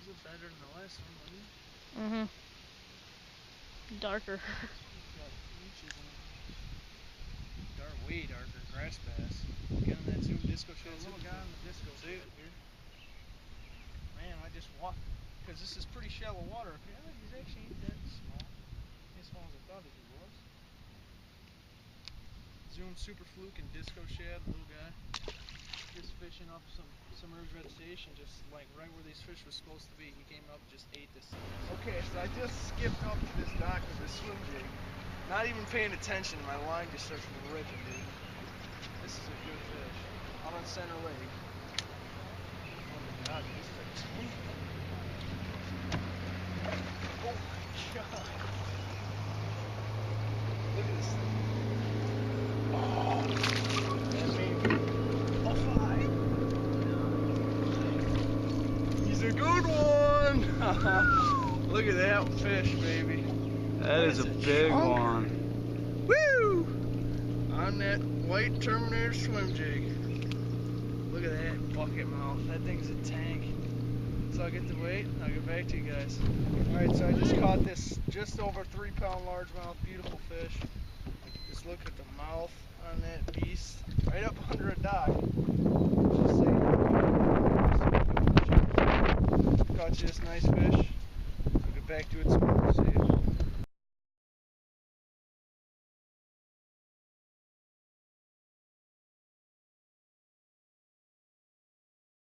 bit better than the last one, wasn't it? Mm-hmm. Darker. Got leeches in it. Way darker grass bass. Get on that zoom disco shot. A little guy on the disco shot here. Man, I just walked, because this is pretty shallow water up here. He's actually ain't that small. Ain't as small as I thought he was. Zoom super fluke and disco shad, little guy. Just fishing up some earth vegetation, just like right where these fish were supposed to be. He came up and just ate this thing. Okay, so I just skipped up to this dock with the swim jig. Not even paying attention, my line just starts ripping, dude. This is a good fish. Out on center lake. Oh my god, this thing's sweet. Oh my god. Look at this thing. Oh, that baby. Oh, five. He's a good one. Look at that fish, baby. That is a big one. Woo! On that white Terminator swim jig. Look at that bucket mouth. That thing's a tank. So I'll get the weight and I'll get back to you guys. Alright, so I just caught this just over 3 pound largemouth, beautiful fish. Just look at the mouth on that beast. Right up under a dock. Just caught you this nice fish. I'll get back to it soon. See you.